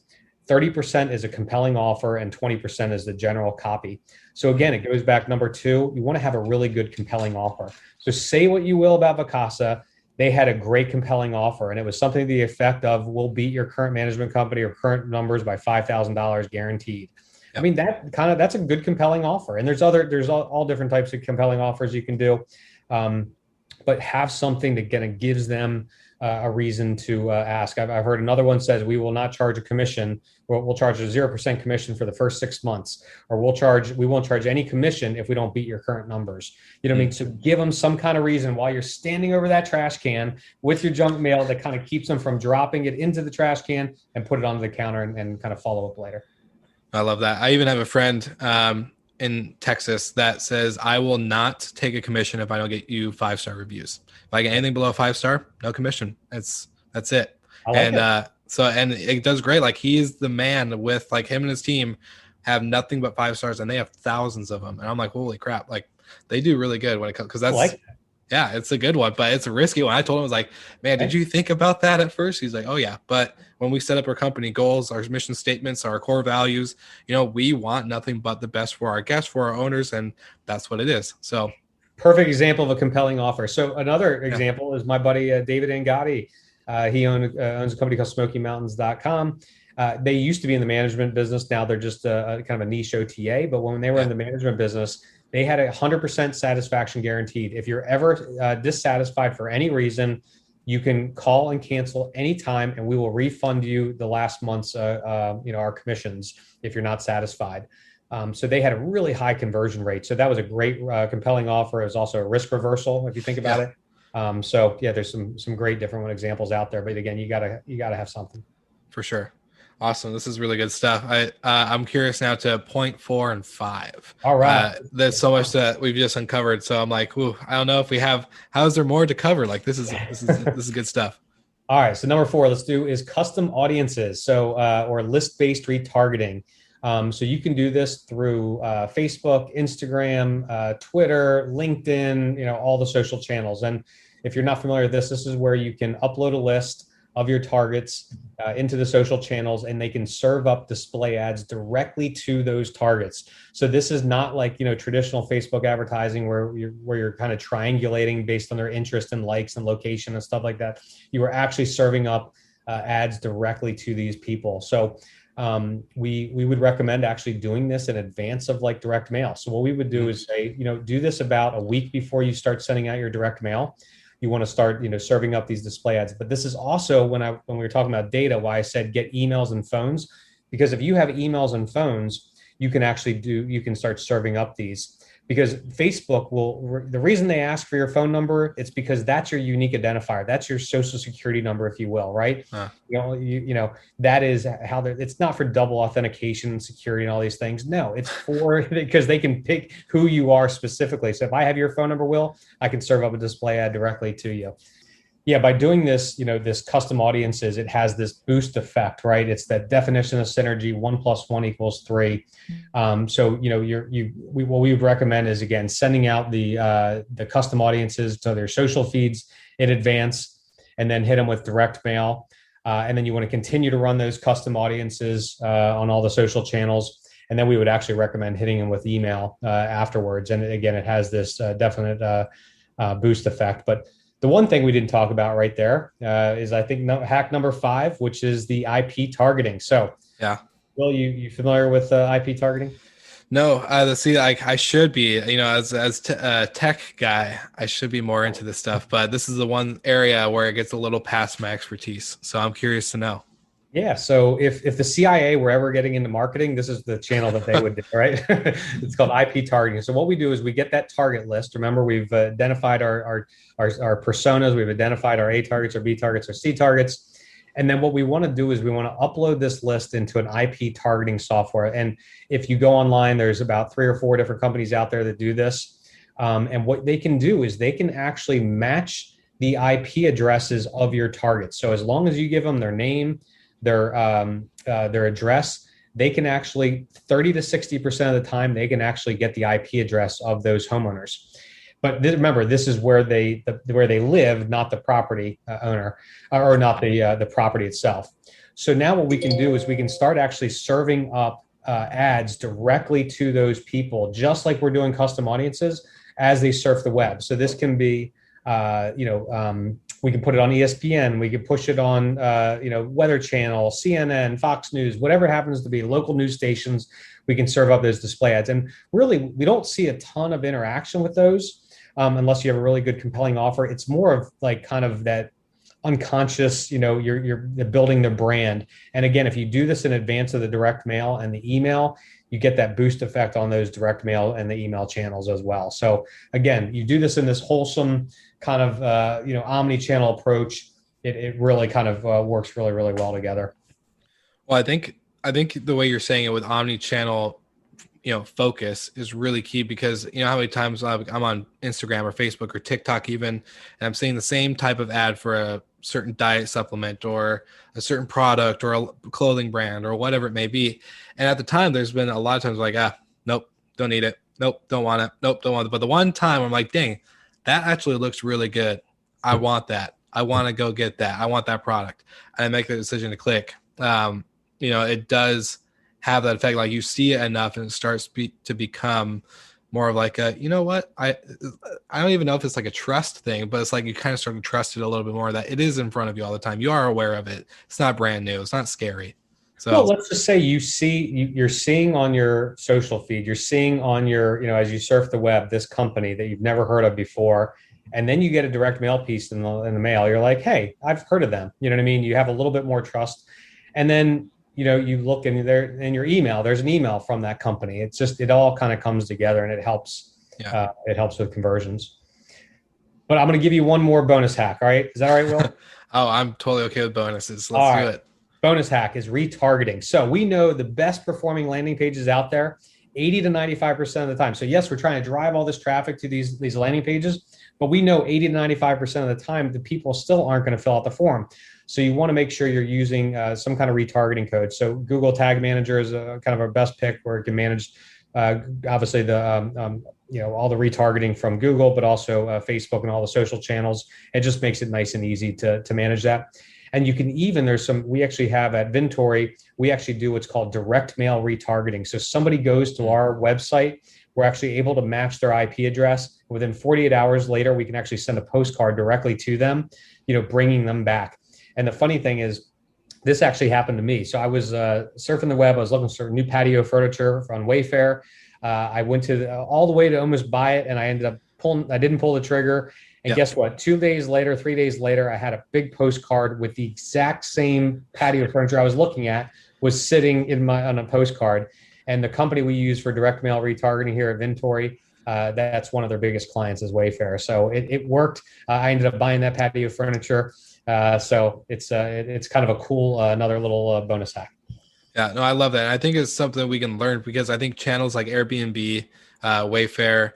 30% is a compelling offer, and 20% is the general copy. So again, it goes back, number 2, you want to have a really good compelling offer. So say what you will about Vacasa, they had a great compelling offer, and it was something to the effect of, we'll beat your current management company or current numbers by $5,000 guaranteed. Yep. I mean, that's a good compelling offer. And there's all different types of compelling offers you can do. But have something that kind of gives them a reason to ask. I've heard another one says we will not charge a commission. We'll charge a 0% commission for the first 6 months, or we won't charge any commission if we don't beat your current numbers. You know what I mean? So give them some kind of reason while you're standing over that trash can with your junk mail that kind of keeps them from dropping it into the trash can and put it onto the counter and kind of follow up later. I love that. I even have a friend in Texas that says, I will not take a commission if I don't get you 5-star reviews. If I get anything below 5-star, no commission. That's it. And it does great. Like, he is the man with, like, him and his team have nothing but 5 stars, and they have thousands of them. And I'm like, holy crap. Like, they do really good when it comes, because that's, yeah, it's a good one, but it's a risky one. I told him, I was like, man, did you think about that at first? He's like, oh yeah. But when we set up our company goals, our mission statements, our core values, we want nothing but the best for our guests, for our owners. And that's what it is. So perfect example of a compelling offer. So another example is my buddy, David Angotti. He owns a company called SmokyMountains.com. They used to be in the management business. Now they're just kind of a niche OTA. But when they were in the management business, they had 100% satisfaction guaranteed. If you're ever dissatisfied for any reason, you can call and cancel anytime, and we will refund you the last month's, our commissions if you're not satisfied. So they had a really high conversion rate. So that was a great, compelling offer. It was also a risk reversal, if you think about it. There's some great different examples out there. But again, you gotta have something. For sure. Awesome. This is really good stuff. I'm curious now to point 4 and 5. All right. There's so much that we've just uncovered. So I'm like, I don't know if how is there more to cover? Like, this is good stuff. All right. So number 4, let's do is custom audiences. So, or list-based retargeting. So you can do this through Facebook, Instagram, Twitter, LinkedIn, all the social channels. And if you're not familiar with this is where you can upload a list of your targets into the social channels, and they can serve up display ads directly to those targets. So this is not like, traditional Facebook advertising where you're kind of triangulating based on their interest and likes and location and stuff like that. You are actually serving up ads directly to these people. So we would recommend actually doing this in advance of like direct mail. So what we would do is say, do this about a week before you start sending out your direct mail. You want to start, serving up these display ads. But this is also when we were talking about data, why I said get emails and phones, because if you have emails and phones, you can start serving up these. Because Facebook the reason they ask for your phone number, it's because that's your unique identifier. That's your social security number, if you will, right? That is how it's not for double authentication, security, and all these things. No, it's for because they can pick who you are specifically. So if I have your phone number, Will, I can serve up a display ad directly to you. Yeah, by doing this, this custom audiences, it has this boost effect, right? It's that definition of synergy, 1 + 1 = 3. What we would recommend is, again, sending out the custom audiences to their social feeds in advance, and then hit them with direct mail. And then you want to continue to run those custom audiences on all the social channels. And then we would actually recommend hitting them with email afterwards. And again, it has this definite boost effect. But the one thing we didn't talk about right there is, I think, hack number 5, which is the IP targeting. So, yeah, Will, you familiar with IP targeting? No, I should be. As a tech guy, I should be more into this stuff. But this is the one area where it gets a little past my expertise. So I'm curious to know. Yeah. So if the CIA were ever getting into marketing, this is the channel that they would do, right? It's called IP targeting. So what we do is we get that target list. Remember, we've identified our personas. We've identified our A targets, our B targets, our C targets. And then what we want to do is we want to upload this list into an IP targeting software. And if you go online, there's about 3 or 4 different companies out there that do this. And what they can do is they can actually match the IP addresses of your targets. So as long as you give them their name, their address, they can actually 30 to 60% of the time, they can actually get the IP address of those homeowners. But remember, this is where they live, not the property owner, or not the property itself. So now what we can do is we can start actually serving up ads directly to those people, just like we're doing custom audiences as they surf the web. So this can be, we can put it on ESPN. We can push it on, Weather Channel, CNN, Fox News, whatever happens to be, local news stations. We can serve up those display ads. And really, we don't see a ton of interaction with those unless you have a really good, compelling offer. It's more of like kind of that unconscious, you're building the brand. And again, if you do this in advance of the direct mail and the email, you get that boost effect on those direct mail and the email channels as well. So again, you do this in this wholesome kind of, omni-channel approach. It really kind of works really, really well together. Well, I think the way you're saying it with omni-channel, focus is really key, because how many times I'm on Instagram or Facebook or TikTok even, and I'm seeing the same type of ad for a certain diet supplement or a certain product or a clothing brand or whatever it may be. And at the time, there's been a lot of times like, nope, don't need it. Nope, don't want it. Nope, don't want it. But the one time I'm like, dang, that actually looks really good. I want that. I want to go get that. I want that product. And I make the decision to click. It does have that effect. Like you see it enough and it starts to become more of like a, I don't even know if it's like a trust thing, but it's like you kind of start to trust it a little bit more, that it is in front of you all the time. You are aware of it. It's not brand new. It's not scary. So well, let's just say you're seeing on your social feed, you're seeing on your, as you surf the web, this company that you've never heard of before. And then you get a direct mail piece in the mail. You're like, hey, I've heard of them. You know what I mean? You have a little bit more trust. And then, you look in there in your email, there's an email from that company. It's just, it all kind of comes together and it helps. Yeah. It helps with conversions. But I'm going to give you one more bonus hack. All right. Is that all right, Will? Oh, I'm totally okay with bonuses. Let's do it. Bonus hack is retargeting. So we know the best performing landing pages out there, 80 to 95% of the time. So yes, we're trying to drive all this traffic to these landing pages, but we know 80 to 95% of the time, the people still aren't going to fill out the form. So you want to make sure you're using some kind of retargeting code. So Google Tag Manager is kind of our best pick, where it can manage obviously the all the retargeting from Google, but also Facebook and all the social channels. It just makes it nice and easy to manage that. And you can even, we actually have at Vintory, we actually do what's called direct mail retargeting. So somebody goes to our website, we're actually able to match their IP address. Within 48 hours later, we can actually send a postcard directly to them, bringing them back. And the funny thing is, this actually happened to me. So I was surfing the web. I was looking for new patio furniture on Wayfair. I went all the way to almost buy it, and I ended up I didn't pull the trigger. And Guess what? 2 days later, 3 days later, I had a big postcard with the exact same patio furniture I was looking at was sitting on a postcard. And the company we use for direct mail retargeting here at Vintory, that's one of their biggest clients is Wayfair. So it worked. I ended up buying that patio furniture. So it's kind of a cool, another little bonus hack. Yeah, no, I love that. And I think it's something we can learn, because I think channels like Airbnb, Wayfair,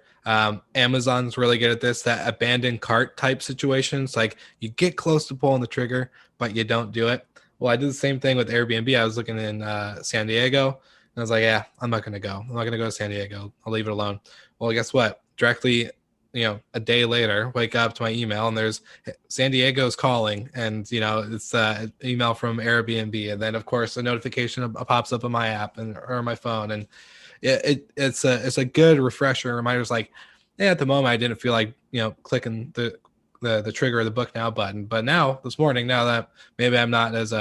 Amazon's really good at this, that abandoned cart type situations. Like you get close to pulling the trigger, but you don't do it. Well, I did the same thing with Airbnb. I was looking in San Diego, and I was like, yeah, I'm not going to go. I'm not going to go to San Diego. I'll leave it alone. Well, guess what? Directly, a day later, wake up to my email and there's San Diego's calling, and it's an email from Airbnb, and then of course a notification pops up on my app or my phone, and it's a good refresher and reminders. Like, at the moment I didn't feel like clicking the trigger of the book now button, but now this morning, now that maybe I'm not as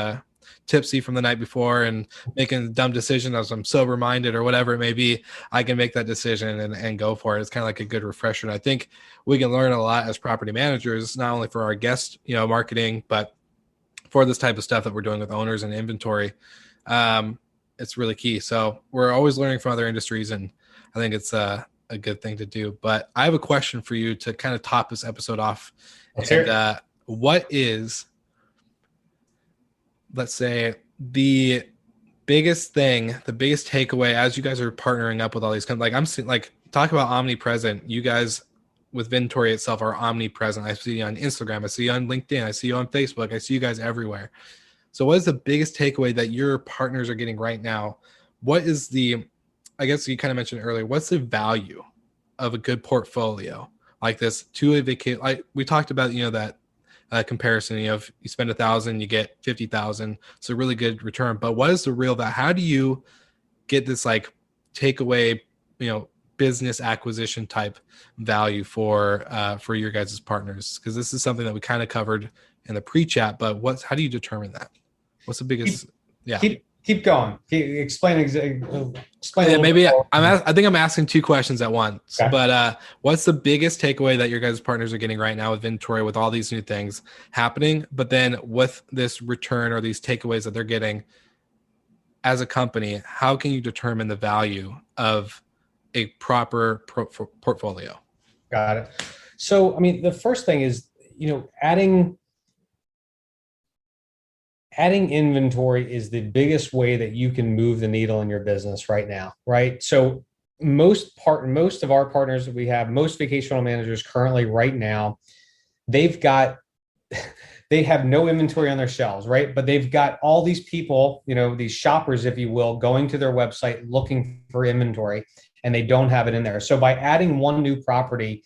tipsy from the night before and making a dumb decision as I'm sober minded or whatever it may be, I can make that decision and go for it. It's kind of like a good refresher. And I think we can learn a lot as property managers, not only for our guest, marketing, but for this type of stuff that we're doing with owners and inventory. It's really key. So we're always learning from other industries, and I think it's a good thing to do. But I have a question for you to kind of top this episode off. And what is, let's say, the biggest takeaway as you guys are partnering up with all these companies? Like I'm seeing, like, talk about omnipresent. You guys with Vintory itself are omnipresent. I see you on Instagram. I see you on LinkedIn. I see you on Facebook. I see you guys everywhere. So what is the biggest takeaway that your partners are getting right now? What is I guess you kind of mentioned earlier, what's the value of a good portfolio like this to a vacation? Like we talked about, that comparison, if you spend $1,000, you get 50,000. It's a really good return. But what is the real value? How do you get this like takeaway, business acquisition type value for your guys' partners? Because this is something that we kind of covered in the pre-chat, but how do you determine that? What's the biggest? keep going. Explain. Explain a Yeah, little bit maybe more. I think I'm asking two questions at once. Okay. But what's the biggest takeaway that your guys' partners are getting right now with Vintory, with all these new things happening? But then with this return or these takeaways that they're getting as a company, how can you determine the value of a proper portfolio? Got it. So, I mean, the first thing is, adding inventory is the biggest way that you can move the needle in your business right now, right? So most of our partners that we have, most vacational managers currently right now, they've got they have no inventory on their shelves, right? But they've got all these people, these shoppers, if you will, going to their website looking for inventory, and they don't have it in there. So by adding one new property,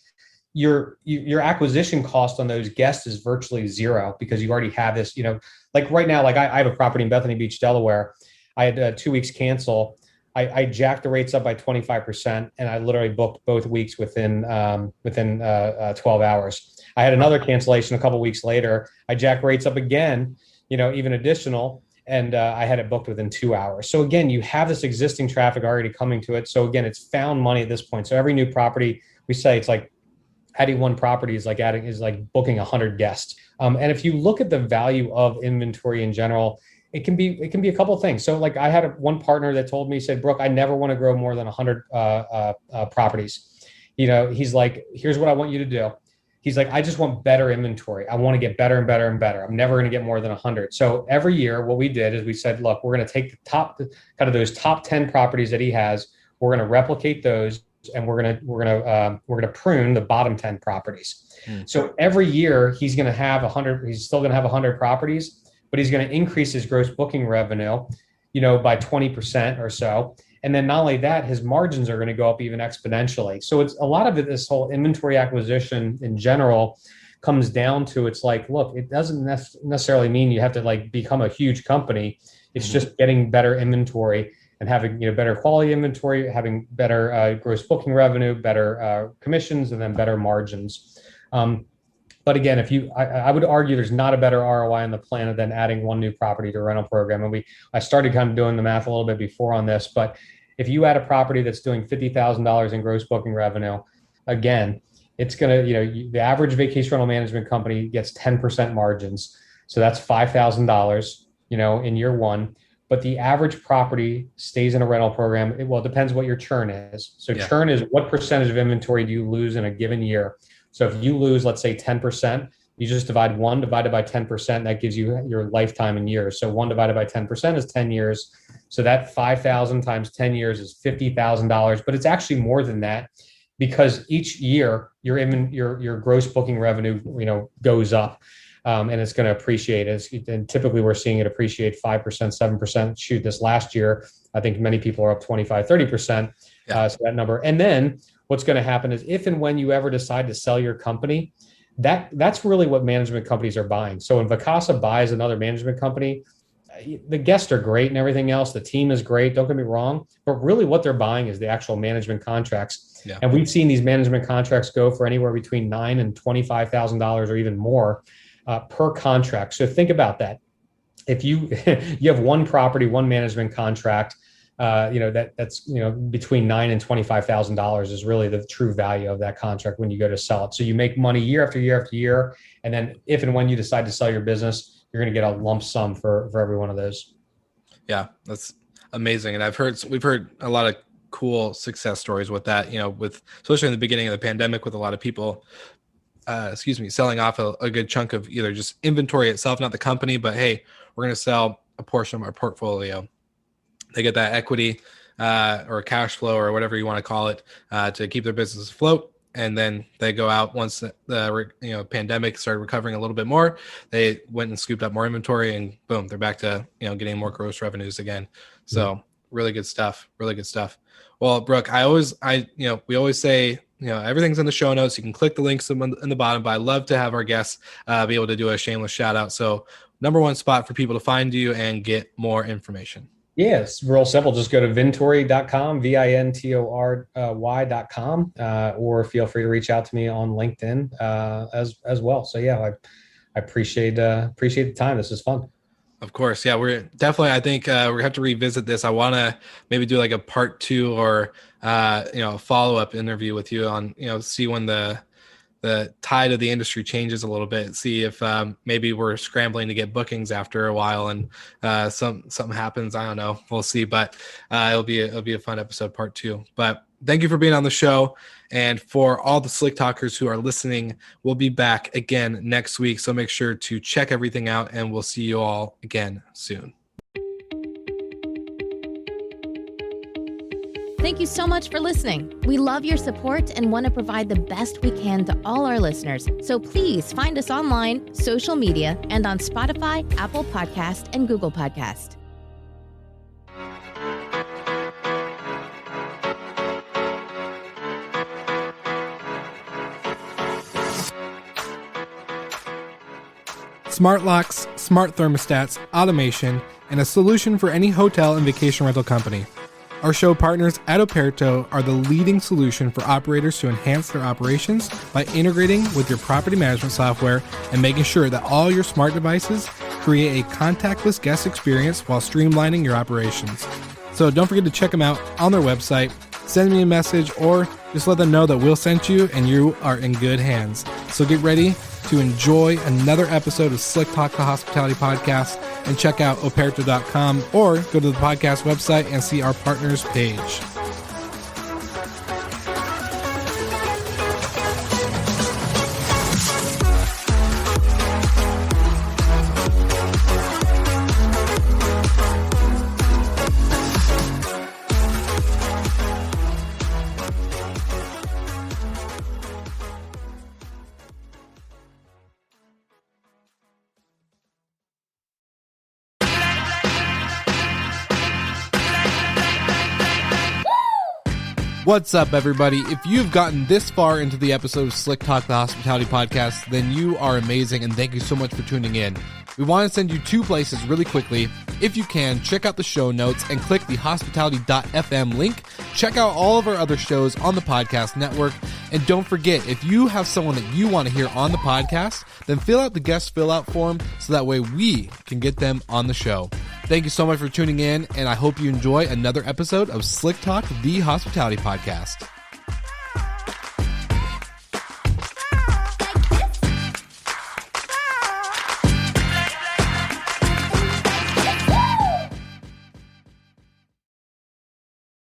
your acquisition cost on those guests is virtually zero, because you already have this, like right now, like I have a property in Bethany Beach, Delaware. I had 2 weeks cancel. I jacked the rates up by 25%, and I literally booked both weeks within 12 hours. I had another cancellation a couple of weeks later. I jacked rates up again, even additional, and I had it booked within 2 hours. So again, you have this existing traffic already coming to it. So again, it's found money at this point. So every new property, we say it's like adding one property is like booking 100 guests. And if you look at the value of inventory in general, it can be a couple of things. So like I had one partner that told me, he said, Brooke, I never want to grow more than 100 properties. He's like, here's what I want you to do. He's like, I just want better inventory. I want to get better and better and better. I'm never going to get more than 100. So every year, what we did is we said, look, we're going to take those top 10 properties that he has. We're going to replicate those, and we're going to prune the bottom 10 properties. So every year he's going to have 100. He's still going to have 100 properties, but he's going to increase his gross booking revenue, by 20% or so. And then not only that, his margins are going to go up even exponentially. So it's a lot of it, this whole inventory acquisition in general comes down to, it's like, look, it doesn't necessarily mean you have to like become a huge company. It's just getting better inventory and having better quality inventory, having better gross booking revenue, better commissions, and then better margins. But again, I would argue there's not a better ROI on the planet than adding one new property to a rental program. And I started kind of doing the math a little bit before on this, but if you add a property that's doing $50,000 in gross booking revenue, again, it's going to, the average vacation rental management company gets 10% margins. So that's $5,000, in year one. But the average property stays in a rental program. It depends what your churn is. So churn is what percentage of inventory do you lose in a given year. So if you lose, let's say 10%, you just divide 1 divided by 10%. That gives you your lifetime in years. So 1 divided by 10% is 10 years. So that 5,000 times 10 years is $50,000. But it's actually more than that, because each year your gross booking revenue goes up. And it's going to appreciate. And typically we're seeing it appreciate 5%, 7%. Shoot, this last year, I think many people are up 25, 30%. So that number. And then what's going to happen is, if and when you ever decide to sell your company, that's really what management companies are buying. So when Vacasa buys another management company, the guests are great and everything else. The team is great. Don't get me wrong. But really what they're buying is the actual management contracts. Yeah. And we've seen these management contracts go for anywhere between $9,000 and $25,000 or even more per contract. So think about that. If you have one property, one management contract, that's between $9,000 and $25,000 is really the true value of that contract when you go to sell it. So you make money year after year after year, and then if and when you decide to sell your business, you're going to get a lump sum for every one of those. Yeah, that's amazing. And we've heard a lot of cool success stories with that. With especially in the beginning of the pandemic, with a lot of people selling off a good chunk of either just inventory itself, not the company, but hey, we're going to sell a portion of our portfolio. They get that equity or cash flow or whatever you want to call it to keep their business afloat. And then they go out once the pandemic started recovering a little bit more. They went and scooped up more inventory, and boom, they're back to getting more gross revenues again. So really good stuff. Really good stuff. Well, Brooke, we always say, everything's in the show notes. You can click the links in the bottom, but I love to have our guests be able to do a shameless shout out. So number one spot for people to find you and get more information. Yeah, it's real simple. Just go to Vintory.com, Vintory.com, or feel free to reach out to me on LinkedIn as well. So yeah, I appreciate the time. This is fun. Of course. Yeah, we're definitely, I think we have to revisit this. I want to maybe do like a part 2 or, a follow-up interview with you on, see when the tide of the industry changes a little bit, see if maybe we're scrambling to get bookings after a while and something happens. I don't know. We'll see, but it'll be a fun episode, part 2. But thank you for being on the show. And for all the Slick Talkers who are listening, we'll be back again next week. So make sure to check everything out, and we'll see you all again soon. Thank you so much for listening. We love your support and want to provide the best we can to all our listeners. So please find us online, social media, and on Spotify, Apple Podcast, and Google Podcast. Smart locks, smart thermostats, automation, and a solution for any hotel and vacation rental company. Our show partners at Operto are the leading solution for operators to enhance their operations by integrating with your property management software and making sure that all your smart devices create a contactless guest experience while streamlining your operations. So don't forget to check them out on their website, send me a message, or just let them know that we'll send you and you are in good hands. So get ready to enjoy another episode of Slick Talk, the Hospitality Podcast, and check out operto.com or go to the podcast website and see our partners page. What's up, everybody? If you've gotten this far into the episode of Slick Talk, the Hospitality Podcast, then you are amazing, and thank you so much for tuning in. We want to send you 2 places really quickly. If you can, check out the show notes and click the hospitality.fm link. Check out all of our other shows on the podcast network. And don't forget, if you have someone that you want to hear on the podcast, then fill out the guest fill out form so that way we can get them on the show. Thank you so much for tuning in, and I hope you enjoy another episode of Slick Talk, the Hospitality Podcast.